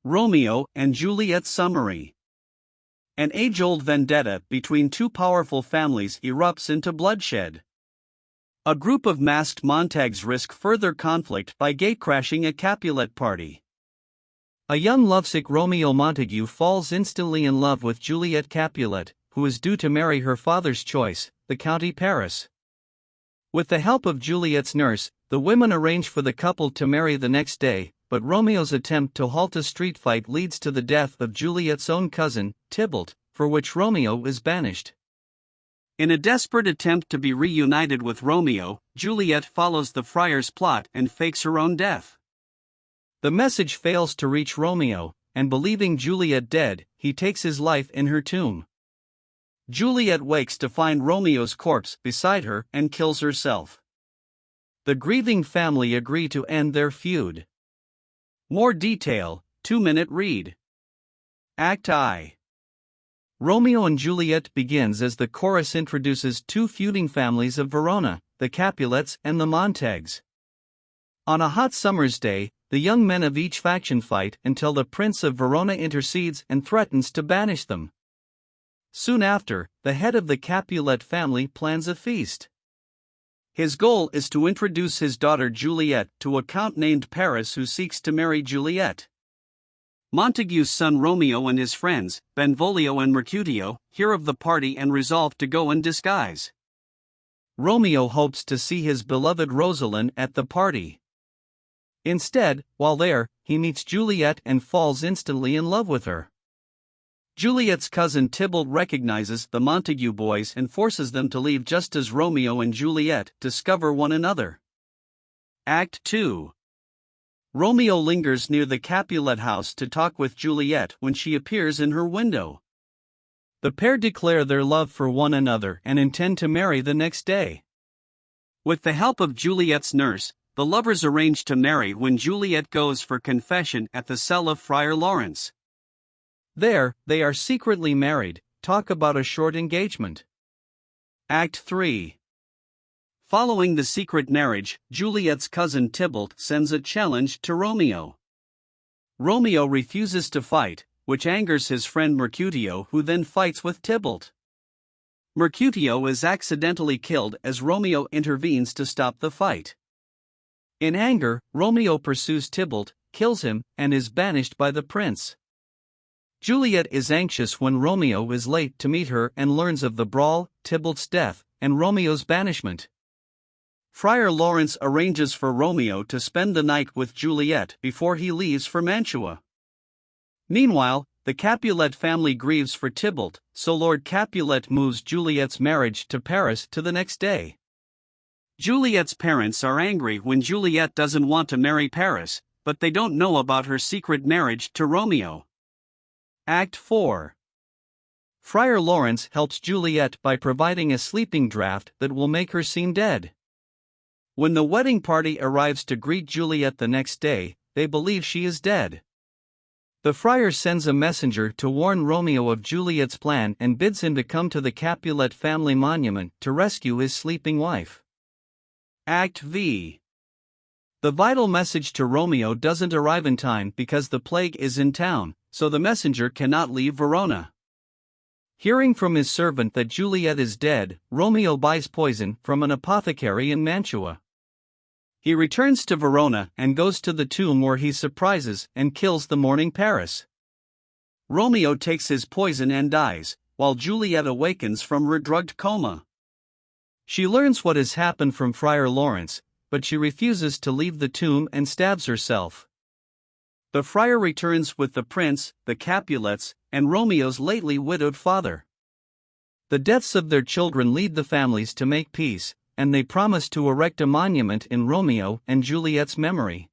Romeo and Juliet summary. An age-old vendetta between two powerful families erupts into bloodshed. A group of masked Montagues risk further conflict by gatecrashing a Capulet party. A young lovesick Romeo Montague falls instantly in love with Juliet Capulet, who is due to marry her father's choice, the County Paris. With the help of Juliet's nurse, the women arrange for the couple to marry the next day, but Romeo's attempt to halt a street fight leads to the death of Juliet's own cousin, Tybalt, for which Romeo is banished. In a desperate attempt to be reunited with Romeo, Juliet follows the friar's plot and fakes her own death. The message fails to reach Romeo, and believing Juliet dead, he takes his life in her tomb. Juliet wakes to find Romeo's corpse beside her and kills herself. The grieving family agree to end their feud. More detail, 2-minute read. Act I. Romeo and Juliet begins as the chorus introduces two feuding families of Verona, the Capulets and the Montagues. On a hot summer's day, the young men of each faction fight until the Prince of Verona intercedes and threatens to banish them. Soon after, the head of the Capulet family plans a feast. His goal is to introduce his daughter Juliet to a count named Paris who seeks to marry Juliet. Montague's son Romeo and his friends, Benvolio and Mercutio, hear of the party and resolve to go in disguise. Romeo hopes to see his beloved Rosalind at the party. Instead, while there, he meets Juliet and falls instantly in love with her. Juliet's cousin Tybalt recognizes the Montague boys and forces them to leave just as Romeo and Juliet discover one another. Act 2. Romeo lingers near the Capulet house to talk with Juliet when she appears in her window. The pair declare their love for one another and intend to marry the next day. With the help of Juliet's nurse, the lovers arrange to marry when Juliet goes for confession at the cell of Friar Lawrence. There, they are secretly married. Talk about a short engagement. Act 3. Following the secret marriage, Juliet's cousin Tybalt sends a challenge to Romeo. Romeo refuses to fight, which angers his friend Mercutio, who then fights with Tybalt. Mercutio is accidentally killed as Romeo intervenes to stop the fight. In anger, Romeo pursues Tybalt, kills him, and is banished by the prince. Juliet is anxious when Romeo is late to meet her and learns of the brawl, Tybalt's death, and Romeo's banishment. Friar Lawrence arranges for Romeo to spend the night with Juliet before he leaves for Mantua. Meanwhile, the Capulet family grieves for Tybalt, so Lord Capulet moves Juliet's marriage to Paris to the next day. Juliet's parents are angry when Juliet doesn't want to marry Paris, but they don't know about her secret marriage to Romeo. Act 4. Friar Lawrence helps Juliet by providing a sleeping draught that will make her seem dead. When the wedding party arrives to greet Juliet the next day, they believe she is dead. The friar sends a messenger to warn Romeo of Juliet's plan and bids him to come to the Capulet family monument to rescue his sleeping wife. Act V. The vital message to Romeo doesn't arrive in time because the plague is in town, so the messenger cannot leave Verona. Hearing from his servant that Juliet is dead, Romeo buys poison from an apothecary in Mantua. He returns to Verona and goes to the tomb where he surprises and kills the mourning Paris. Romeo takes his poison and dies, while Juliet awakens from her drugged coma. She learns what has happened from Friar Lawrence, but she refuses to leave the tomb and stabs herself. The friar returns with the prince, the Capulets, and Romeo's lately widowed father. The deaths of their children lead the families to make peace, and they promise to erect a monument in Romeo and Juliet's memory.